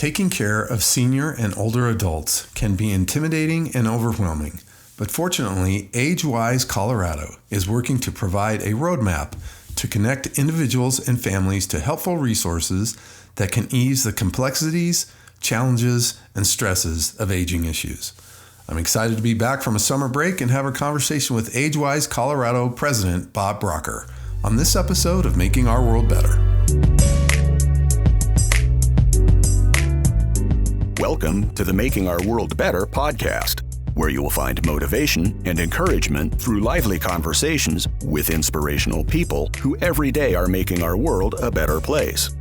Taking care of senior and older adults can be intimidating and overwhelming, but fortunately, Agewise Colorado is working to provide a roadmap to connect individuals and families to helpful resources that can ease the complexities, challenges, and stresses of aging issues. I'm excited to be back from a summer break and have a conversation with Agewise Colorado President Bob Brocker on this episode of Making Our World Better. Welcome to the Making Our World Better podcast, where you will find motivation and encouragement through lively conversations with inspirational people who every day are making our world a better place.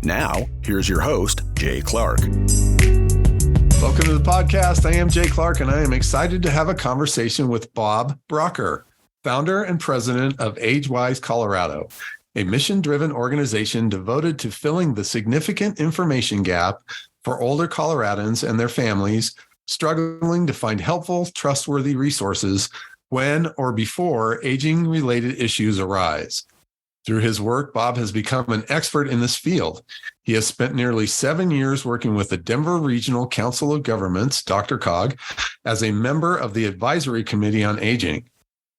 Now, here's your host, Jay Clark. Welcome to the podcast. I am Jay Clark, and I am excited to have a conversation with Bob Brocker, founder and president of Agewise Colorado, a mission-driven organization devoted to filling the significant information gap for older Coloradans and their families struggling to find helpful, trustworthy resources when or before aging-related issues arise. Through his work, Bob has become an expert in this field. He has spent nearly 7 years working with the Denver Regional Council of Governments, DRCOG, as a member of the Advisory Committee on Aging.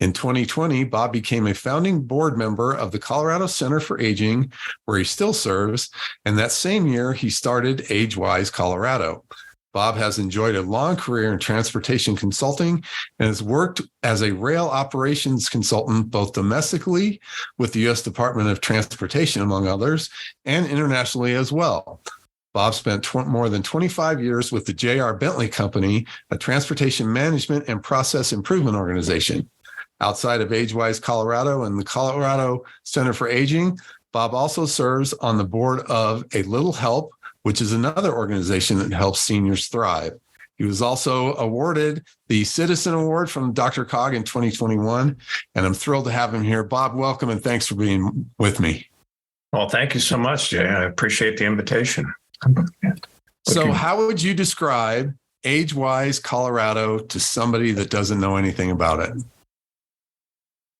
In 2020, Bob became a founding board member of the Colorado Center for Aging, where he still serves, and that same year, he started Agewise Colorado. Bob has enjoyed a long career in transportation consulting and has worked as a rail operations consultant both domestically with the U.S. Department of Transportation, among others, and internationally as well. Bob spent more than 25 years with the J.R. Bentley Company, a transportation management and process improvement organization. Outside of Agewise Colorado and the Colorado Center for Aging, Bob also serves on the board of A Little Help, which is another organization that helps seniors thrive. He was also awarded the Citizen Award from DRCOG in 2021, and I'm thrilled to have him here. Bob, welcome, and thanks for being with me. Well, thank you so much, Jay. I appreciate the invitation. So how would you describe Agewise Colorado to somebody that doesn't know anything about it?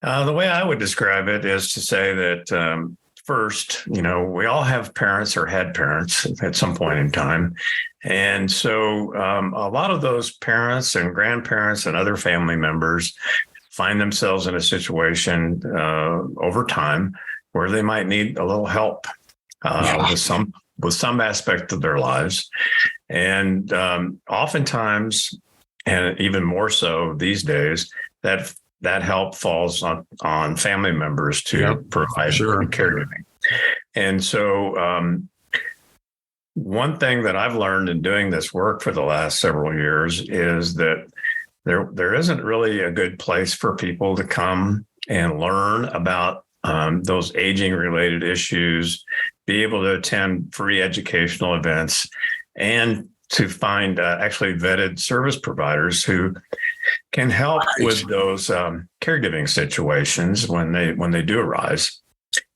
The way I would describe it is to say that first, we all have parents or had parents at some point in time. And so a lot of those parents and grandparents and other family members find themselves in a situation over time where they might need a little help with some aspect of their lives. And oftentimes, and even more so these days, that help falls on family members to provide caregiving. And so one thing that I've learned in doing this work for the last several years is that there isn't really a good place for people to come and learn about those aging-related issues, be able to attend free educational events, and to find actually vetted service providers who can help with those caregiving situations when they do arise.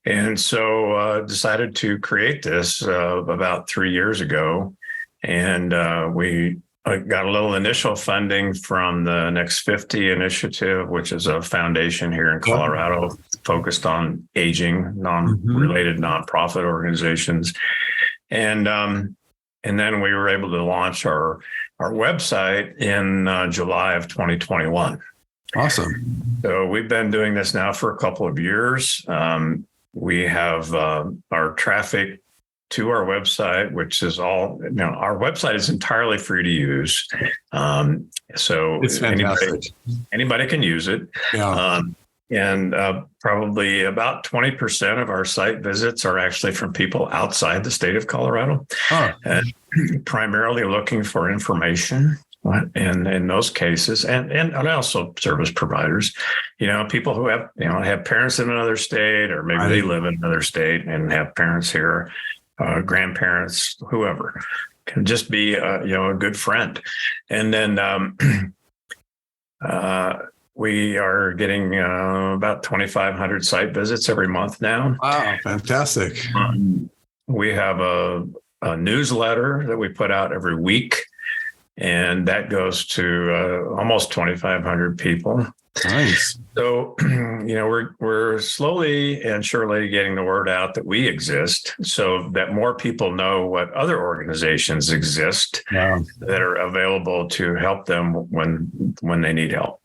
And so decided to create this about 3 years ago. And we got a little initial funding from the Next 50 initiative, which is a foundation here in Colorado focused on aging, non-related nonprofit organizations. And then we were able to launch our website in July of 2021. Awesome. So we've been doing this now for a couple of years. We have our traffic to our website, which is all, our website is entirely free to use. So it's fantastic. Anybody can use it. Yeah. And probably about 20% of our site visits are actually from people outside the state of Colorado, and primarily looking for information. And in those cases, and also service providers, people who have parents in another state, or maybe they live in another state and have parents here, grandparents, whoever, can just be a good friend. And then we are getting about 2,500 site visits every month now. Wow, fantastic. We have a newsletter that we put out every week, and that goes to almost 2,500 people. Nice. So, we're slowly and surely getting the word out that we exist, so that more people know what other organizations exist that are available to help them when they need help.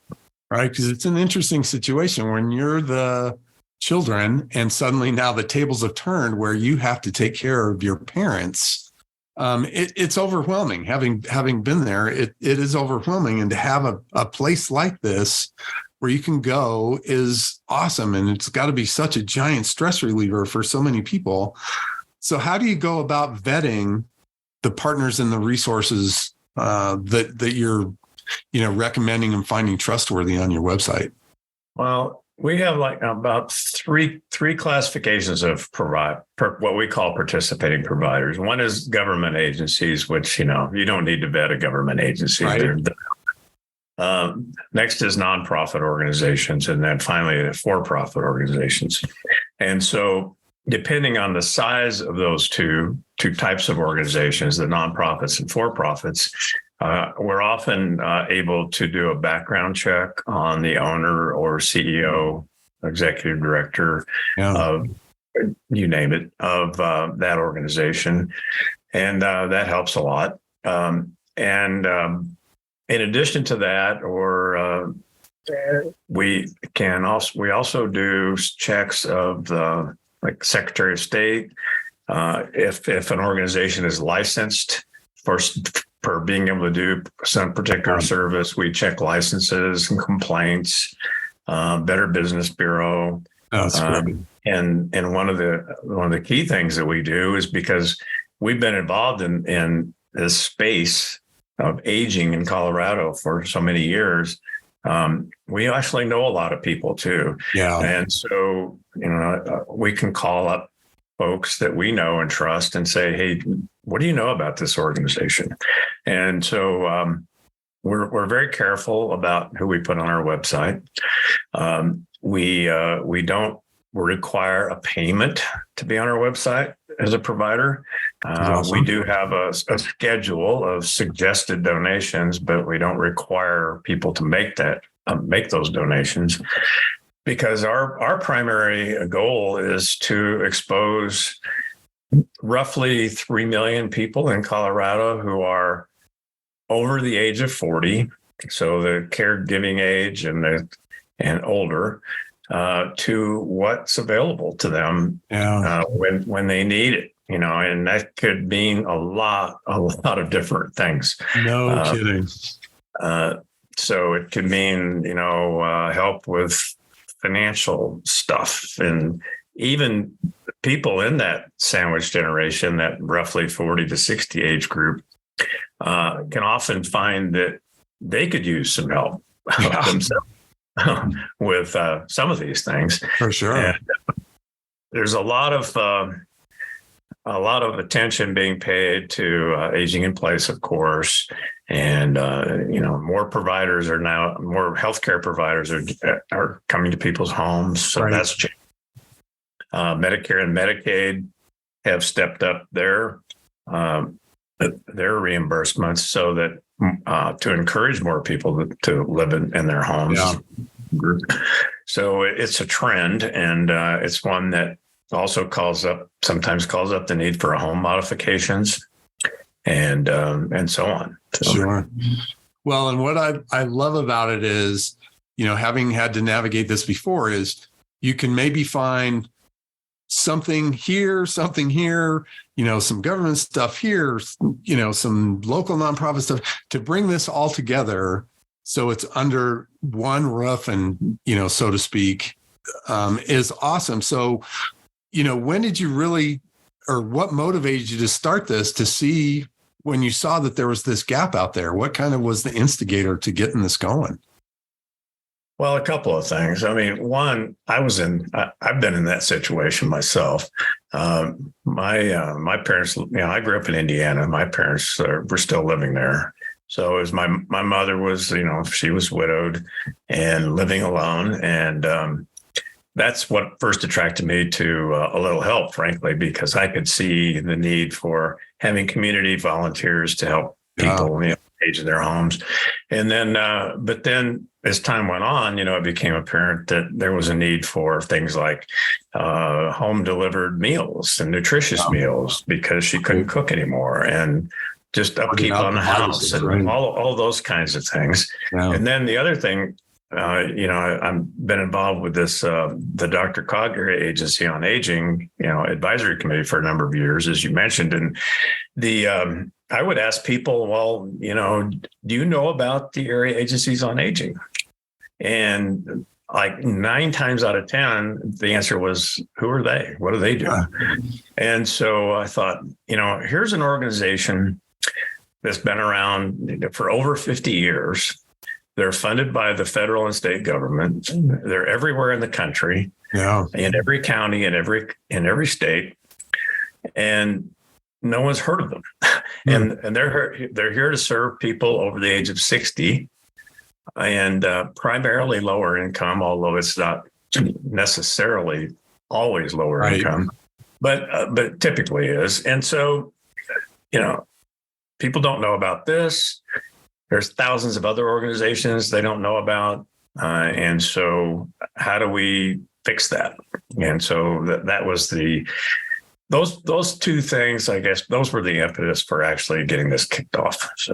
Right, because it's an interesting situation when you're the children and suddenly now the tables have turned where you have to take care of your parents. It's overwhelming. Having been there, it is overwhelming. And to have a place like this where you can go is awesome. And it's got to be such a giant stress reliever for so many people. So how do you go about vetting the partners and the resources that you're recommending and finding trustworthy on your website? Well, we have like about three classifications of what we call participating providers. One is government agencies, which, you don't need to vet a government agency. Right. Next is nonprofit organizations, and then finally for-profit organizations. And so depending on the size of those two types of organizations, the nonprofits and for-profits, we're often able to do a background check on the owner or CEO, executive director of, you name it, of that organization. And that helps a lot. In addition to that, we also do checks of the Secretary of State. If an organization is licensed for being able to do some particular service, we check licenses and complaints, Better Business Bureau. And one of the key things that we do is, because we've been involved in this space of aging in Colorado for so many years, we actually know a lot of people too. Yeah. And so, we can call up folks that we know and trust and say, hey, what do you know about this organization? And so we're very careful about who we put on our website. We don't require a payment to be on our website as a provider. Awesome. We do have a schedule of suggested donations, but we don't require people to make those donations, because our primary goal is to expose roughly 3 million people in Colorado who are over the age of 40, so the caregiving age and older, to what's available to them when they need it. And that could mean a lot of different things. No kidding. So it could mean, help with financial stuff, and even people in that sandwich generation, that roughly 40 to 60 age group, can often find that they could use some help themselves with some of these things. For sure. And there's a lot of attention being paid to aging in place, of course. And, more healthcare providers are coming to people's homes. So that's changed. Medicare and Medicaid have stepped up their reimbursements so that to encourage more people to live in their homes. Yeah. So it's a trend, and it's one that also sometimes calls up the need for home modifications and so on. So. Sure. Well, and what I love about it is, having had to navigate this before, is you can maybe find something here, some government stuff here, some local nonprofit stuff, to bring this all together so it's under one roof and, so to speak, is awesome. So, when did you really, or what motivated you to start this, to see when you saw that there was this gap out there? What kind of was the instigator to getting this going? Well, a couple of things. I mean, one, I've been in that situation myself. My parents, I grew up in Indiana. My parents were still living there. So it was my mother was, she was widowed and living alone. And that's what first attracted me to a little help, frankly, because I could see the need for having community volunteers to help people, age of their homes. And then, but then as time went on, it became apparent that there was a need for things like home delivered meals and nutritious meals because she couldn't cook anymore, and just upkeep on the house and all those kinds of things. Yeah. And then the other thing, I've been involved with this, the Dr. Cogger Agency on Aging, advisory committee for a number of years, as you mentioned. And I would ask people, well, do you know about the area agencies on aging? And like 9 times out of 10, the answer was, who are they? What do they do? And so I thought, here's an organization that's been around for over 50 years. They're funded by the federal and state government. They're everywhere in the country, in every county, in every state, and no one's heard of them. And they're here to serve people over the age of 60, and primarily lower income, although it's not necessarily always lower income, but typically is. And so, people don't know about this. There's thousands of other organizations they don't know about. And so how do we fix that? And so that was those two things, I guess, those were the impetus for actually getting this kicked off. So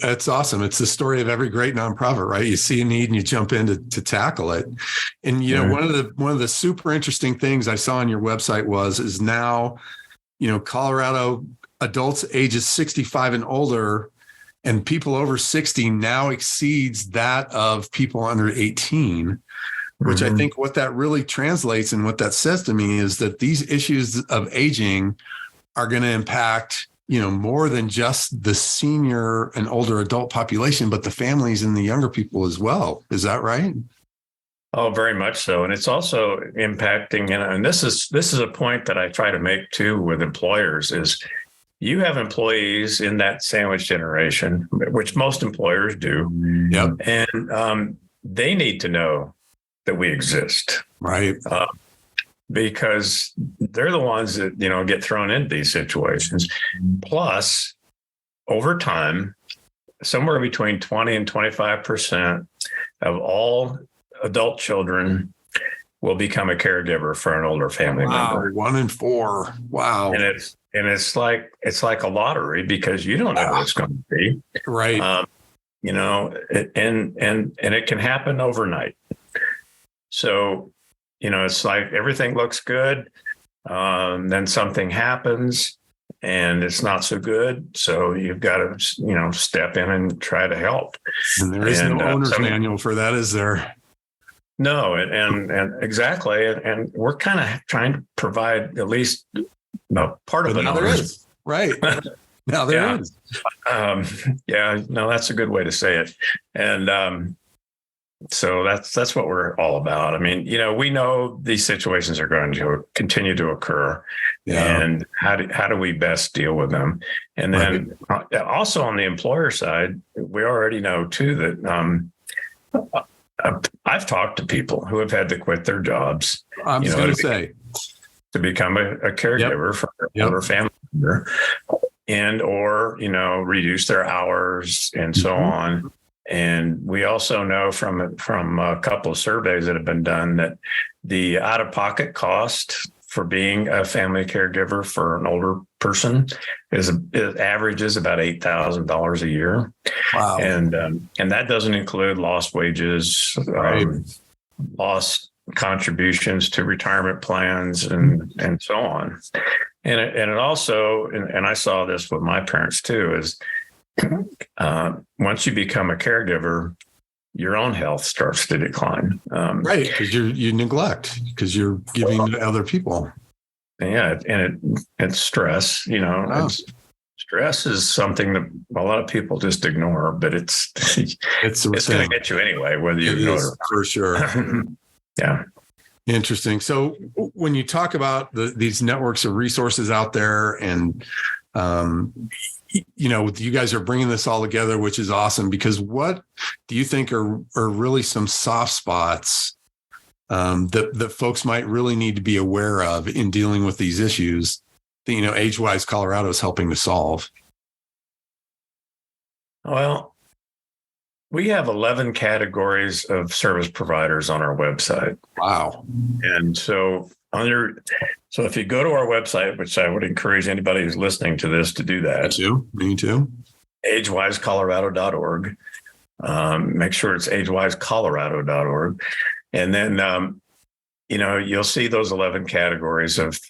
that's awesome. It's the story of every great nonprofit, right? You see a need and you jump in to tackle it. And, one of the super interesting things I saw on your website is now, Colorado adults ages 65 and older and people over 60 now exceeds that of people under 18, which I think what that really translates and what that says to me is that these issues of aging are going to impact, more than just the senior and older adult population, but the families and the younger people as well. Is that right? Oh, very much so. And it's also impacting, and this is a point that I try to make too with employers is, you have employees in that sandwich generation, which most employers do. Yep. And they need to know that we exist. Right. Because they're the ones that, get thrown into these situations. Plus, over time, somewhere between 20 and 25% of all adult children will become a caregiver for an older family member. 1 in 4. Wow. And it's like a lottery because you don't know what it's going to be. Right. And it can happen overnight. So, it's like everything looks good. Then something happens and it's not so good. So you've got to, step in and try to help. And there is no owner's manual for that, is there? No. And exactly. And we're kind of trying to provide at least part of it. Now there is. Right. Now there is. That's a good way to say it. And so that's what we're all about. I mean, we know these situations are going to continue to occur, and how do we best deal with them? And then also on the employer side, we already know too that I've talked to people who have had to quit their jobs. I was going to say. To become a caregiver for their family member, and or reduce their hours and so on. And we also know from a couple of surveys that have been done that the out-of-pocket cost for being a family caregiver for an older person averages about $8,000 a year. Wow. And that doesn't include lost wages, lost contributions to retirement plans and so on. And it also, and I saw this with my parents too, is once you become a caregiver, your own health starts to decline. Right. Because you neglect, because you're giving to other people. Yeah. And it's stress, stress is something that a lot of people just ignore, but it's going to get you anyway, whether you know it or not. For sure. Yeah. Interesting. So when you talk about these networks of resources out there and, you guys are bringing this all together, which is awesome, because what do you think are really some soft spots that folks might really need to be aware of in dealing with these issues that, Agewise Colorado is helping to solve? Well, we have 11 categories of service providers on our website. Wow. And so if you go to our website, which I would encourage anybody who's listening to this to do that. Me too. agewisecolorado.org. Make sure it's agewisecolorado.org. And then, you'll see those 11 categories of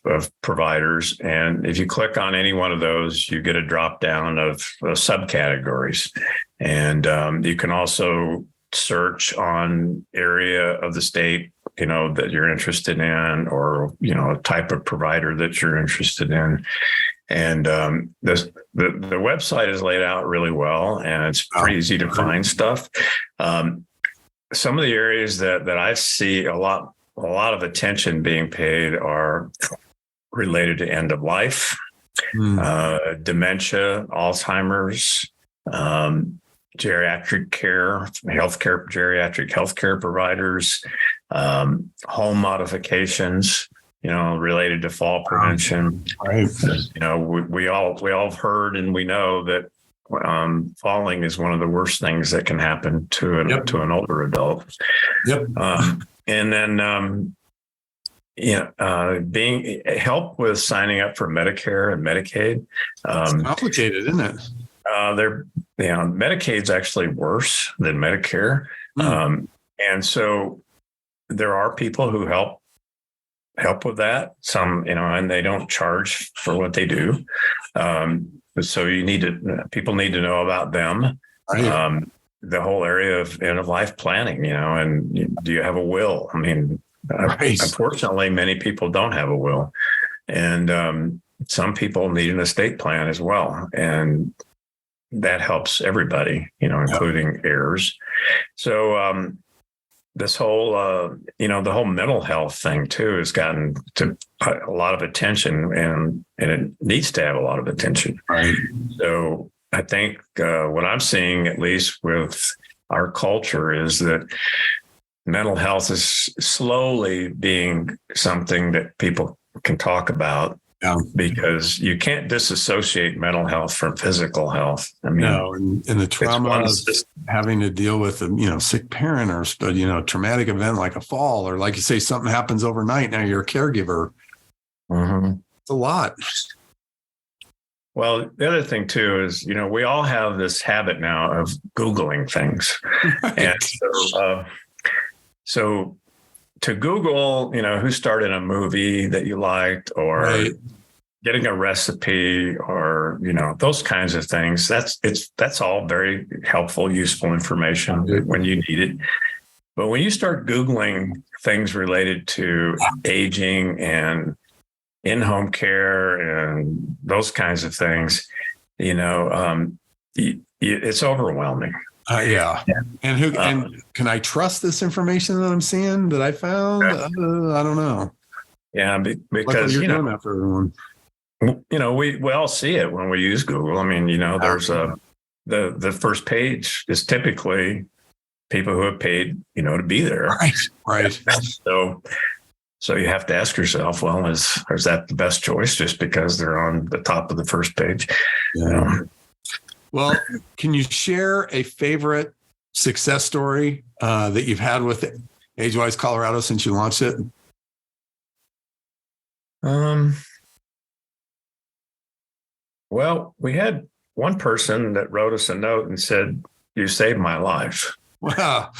providers. And if you click on any one of those, you get a drop down of subcategories. And you can also search on area of the state, that you're interested in, or, a type of provider that you're interested in. And the website is laid out really well, and it's pretty easy to find stuff. Some of the areas that I see a lot of attention being paid are related to end of life, dementia, Alzheimer's, geriatric care, geriatric healthcare providers, home modifications, related to fall prevention. Right. We all have heard, and we know that falling is one of the worst things that can happen to an older adult. Yep. And then, being help with signing up for Medicare and Medicaid. It's complicated, isn't it? Medicaid's actually worse than Medicare. And so there are people who help with that. Some, and they don't charge for what they do. So people need to know about them. Right. The whole area of end of life planning, and do you have a will? I mean, unfortunately, many people don't have a will, and some people need an estate plan as well. And that helps everybody, including heirs. So, this whole, the whole mental health thing too has gotten to a lot of attention, and it needs to have a lot of attention. Right. So I think what I'm seeing, at least with our culture, is that mental health is slowly being something that people can talk about. Yeah. Because you can't disassociate mental health from physical health. I mean, no, and the trauma of having to deal with a sick parent, or traumatic event like a fall, or like you say, something happens overnight. Now you're a caregiver. Mm-hmm. It's a lot. Well, the other thing too is, we all have this habit now of Googling things, right. And so to Google, who starred in a movie that you liked, or right. Getting a recipe, or, those kinds of things, that's all very helpful, useful information when you need it. But when you start Googling things related to aging and in-home care and those kinds of things, it's overwhelming. Yeah. And and can I trust this information that I'm seeing that I found? I don't know. Yeah, because you're doing that for everyone. We all see it when we use Google. I mean, there's the first page is typically people who have paid, to be there. Right. So you have to ask yourself, well, is that the best choice just because they're on the top of the first page? Yeah. Well, can you share a favorite success story that you've had with Agewise Colorado since you launched it? Well, we had one person that wrote us a note and said, "You saved my life." Wow.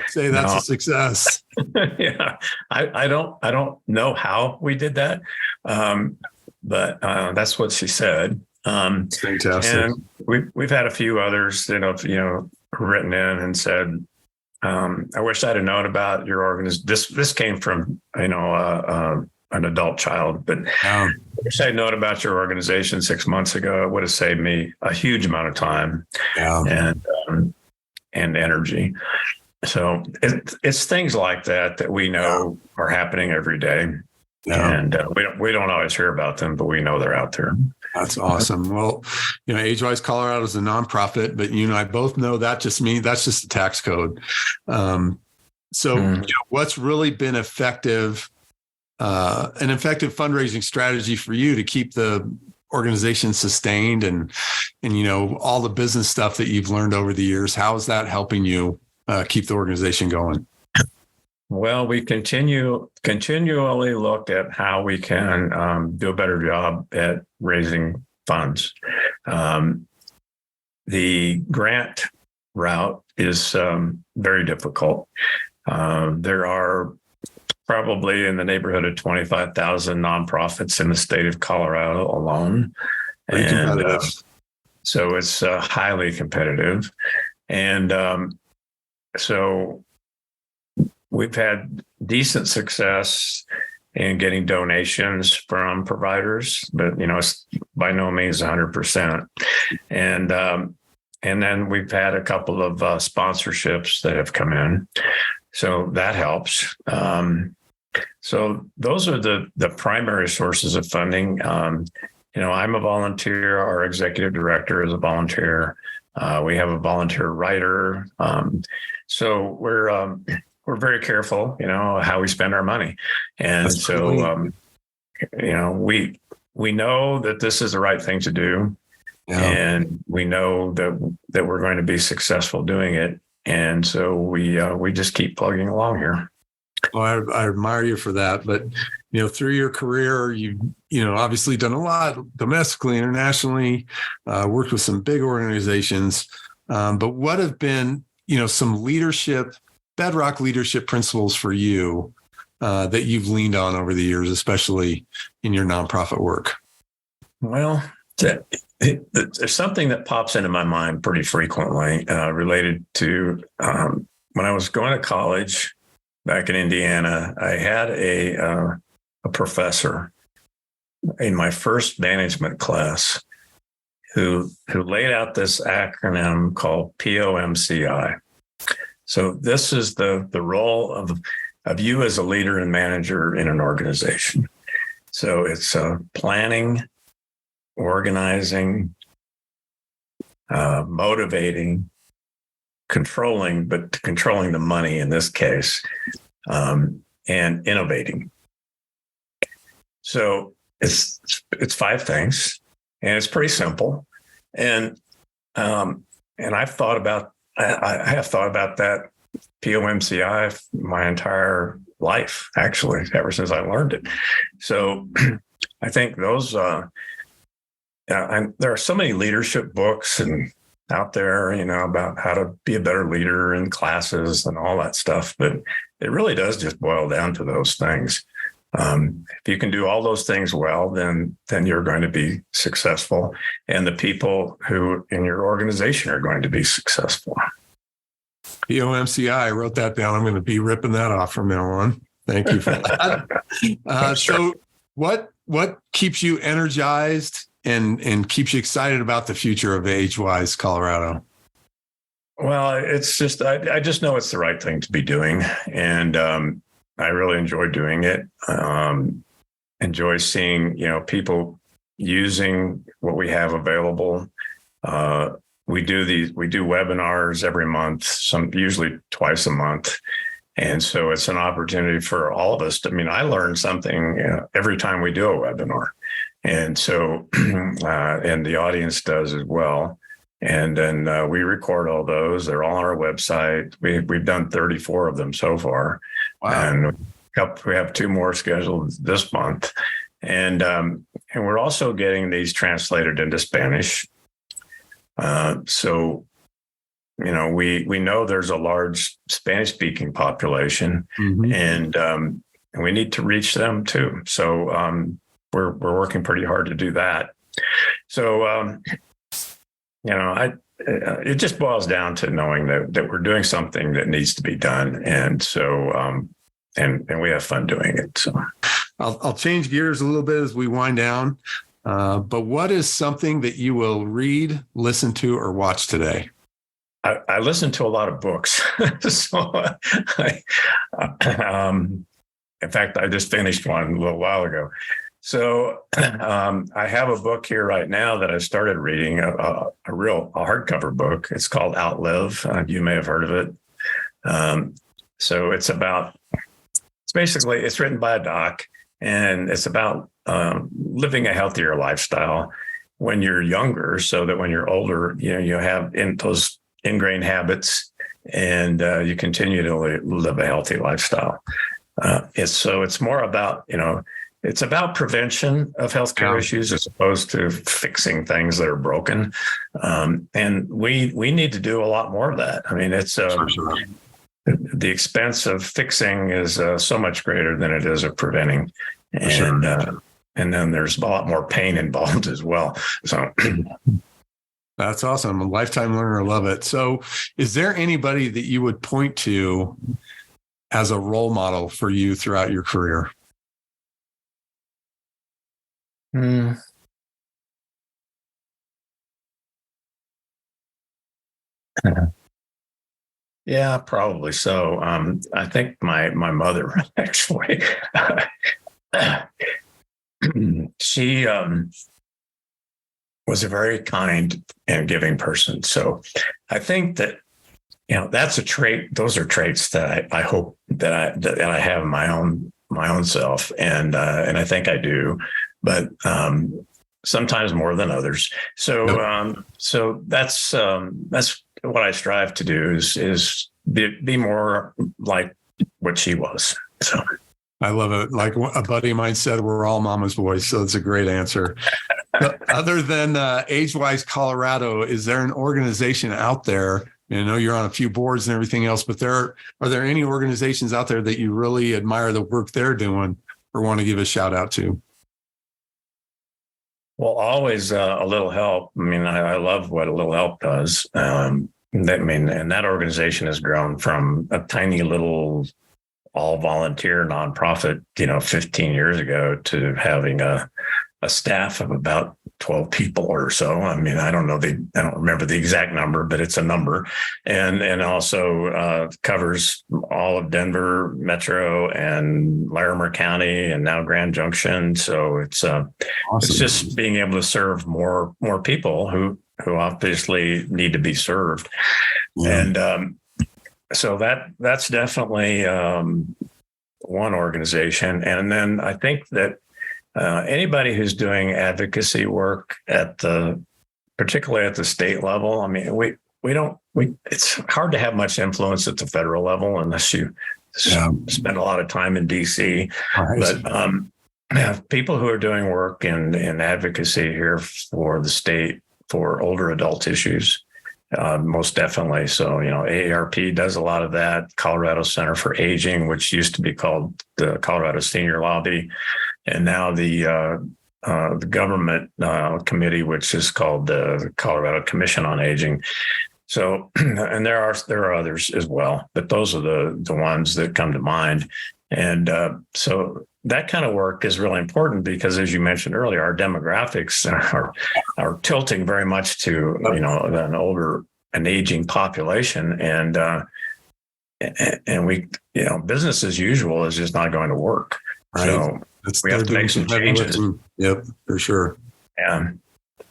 Say that's a success. Yeah. I don't know how we did that. But that's what she said. Fantastic. And we've had a few others, written in and said, I wish I'd have known about your organization. This came from, an adult child, but I wish I'd known about your organization 6 months ago. It would have saved me a huge amount of time and energy. So it's things like that we know are happening every day. Yeah. And we don't always hear about them, but we know they're out there. That's awesome. Well, Agewise Colorado is a nonprofit, but you and I both know that's just a tax code. What's really been an effective fundraising strategy for you to keep the organization sustained and all the business stuff that you've learned over the years? How is that helping you keep the organization going? Well, we continually look at how we can do a better job at raising funds. The grant route is very difficult. There are probably in the neighborhood of 25,000 nonprofits in the state of Colorado alone. And so it's highly competitive. And so we've had decent success in getting donations from providers, but it's by no means 100%. And then we've had a couple of sponsorships that have come in, so that helps. So those are the primary sources of funding. I'm a volunteer. Our executive director is a volunteer. We have a volunteer writer. So we're very careful, how we spend our money. And that's so, we know that this is the right thing to do. Yeah. And we know that we're going to be successful doing it. And so we just keep plugging along here. Well, I admire you for that. But, through your career, you obviously done a lot domestically, internationally, worked with some big organizations. But what have been, some bedrock leadership principles for you that you've leaned on over the years, especially in your nonprofit work? Well, there's something that pops into my mind pretty frequently related to when I was going to college back in Indiana. I had a professor in my first management class who laid out this acronym called POMCI. So this is the role of you as a leader and manager in an organization. So it's planning, organizing, motivating, controlling the money in this case, and innovating. So it's 5 things, and it's pretty simple. And I've thought about I have thought about that POMCI my entire life, actually, ever since I learned it. So I think those. There are so many leadership books and out there, about how to be a better leader in classes and all that stuff. But it really does just boil down to those things. If you can do all those things well, then you're going to be successful, and the people who in your organization are going to be successful. POMCI, I wrote that down. I'm going to be ripping that off from now on. Thank you for that. So what keeps you energized and keeps you excited about the future of Agewise Colorado? Well, it's just, I just know it's the right thing to be doing. And I really enjoy doing it. Enjoy seeing, people using what we have available. We do webinars every month, usually twice a month. And so it's an opportunity for all of us. I learn something every time we do a webinar. And so, and the audience does as well. And then we record all those. They're all on our website. We've done 34 of them so far. Wow. And we have 2 more scheduled this month. And we're also getting these translated into Spanish. So, we know there's a large Spanish speaking population, mm-hmm. and we need to reach them too. So we're working pretty hard to do that. So, it just boils down to knowing that we're doing something that needs to be done. And so, and we have fun doing it. So I'll change gears a little bit as we wind down. But what is something that you will read, listen to, or watch today? I listen to a lot of books. So, in fact, I just finished one a little while ago. So I have a book here right now that I started reading, a hardcover book. It's called Outlive. You may have heard of it. So it's written by a doc, and it's about living a healthier lifestyle when you're younger, so that when you're older, you have those ingrained habits, and you continue to live a healthy lifestyle. It's more about, it's about prevention of healthcare issues as opposed to fixing things that are broken. And we need to do a lot more of that. I mean, it's the expense of fixing is so much greater than it is of preventing. And then there's a lot more pain involved as well. So that's awesome. A lifetime learner. Love it. So is there anybody that you would point to as a role model for you throughout your career? Yeah, probably so. I think my mother actually, she was a very kind and giving person. So I think that, that's a trait. Those are traits that I hope that I have in my own self, and I think I do, but sometimes more than others. So so that's what I strive to do is be more like what she was. So I love it. Like a buddy of mine said, we're all mama's boys. So it's a great answer. Other than Agewise Colorado, is there an organization out there? I know you're on a few boards and everything else, but are there any organizations out there that you really admire the work they're doing or want to give a shout out to? Well, always a little help. I mean, I love what a little help does. And that organization has grown from a tiny little all volunteer nonprofit, 15 years ago, to having a staff of about 12 people or so. I mean, I don't remember the exact number, but it's a number, and also covers all of Denver Metro and Larimer County and now Grand Junction. So it's awesome. It's just being able to serve more people who obviously need to be served. Yeah. And so that's definitely one organization. And then I think that anybody who's doing advocacy work particularly at the state level, I mean, it's hard to have much influence at the federal level unless you spend a lot of time in DC. Right. But people who are doing work in advocacy here for the state for older adult issues, most definitely. So, AARP does a lot of that. Colorado Center for Aging, which used to be called the Colorado Senior Lobby, and now the government committee, which is called the Colorado Commission on Aging. So, and there are others as well, but those are the ones that come to mind. And so that kind of work is really important because, as you mentioned earlier, our demographics are tilting very much to an aging population, and we business as usual is just not going to work. Right. So we have to make some changes. Yep, for sure. Yeah.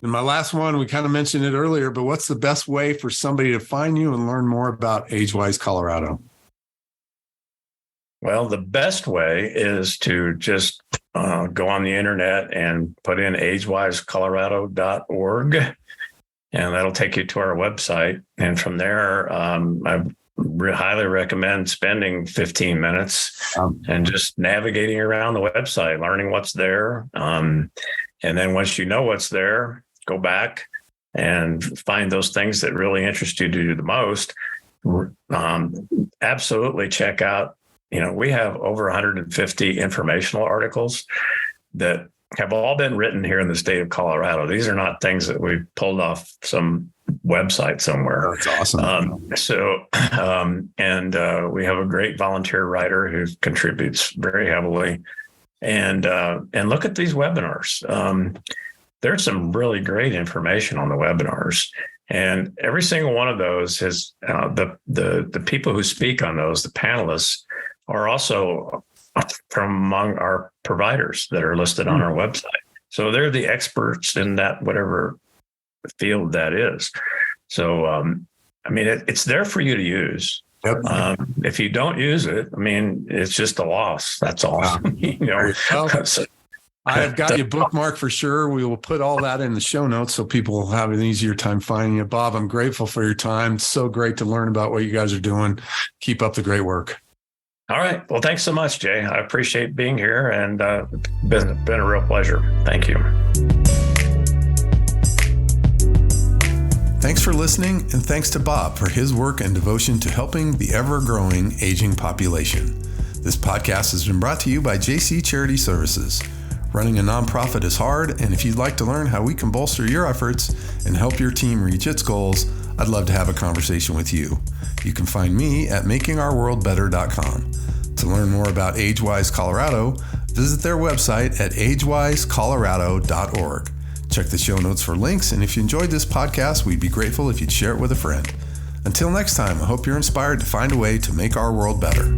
And my last one, we kind of mentioned it earlier, but what's the best way for somebody to find you and learn more about Agewise Colorado? Well, the best way is to just go on the internet and put in agewisecolorado.org, and that'll take you to our website. And from there, I highly recommend spending 15 minutes and just navigating around the website, learning what's there. And then once you know what's there, go back and find those things that really interest you to do the most. Absolutely check out. We have over 150 informational articles that have all been written here in the state of Colorado. These are not things that we pulled off some website somewhere. That's awesome. We have a great volunteer writer who contributes very heavily. And look at these webinars. There's some really great information on the webinars. And every single one of those has the people who speak on those, the panelists, are also from among our providers that are listed on our website. So they're the experts in that, whatever field that is. So, it's there for you to use. Yep. If you don't use it, it's just a loss. That's all. Wow. I have got you bookmarked for sure. We will put all that in the show notes so people will have an easier time finding you. Bob, I'm grateful for your time. It's so great to learn about what you guys are doing. Keep up the great work. All right. Well, thanks so much, Jay. I appreciate being here, and it's been a real pleasure. Thank you. Thanks for listening, and thanks to Bob for his work and devotion to helping the ever-growing aging population. This podcast has been brought to you by JC Charity Services. Running a nonprofit is hard, and if you'd like to learn how we can bolster your efforts and help your team reach its goals, I'd love to have a conversation with you. You can find me at makingourworldbetter.com. To learn more about Agewise Colorado, visit their website at agewisecolorado.org. Check the show notes for links, and if you enjoyed this podcast, we'd be grateful if you'd share it with a friend. Until next time, I hope you're inspired to find a way to make our world better.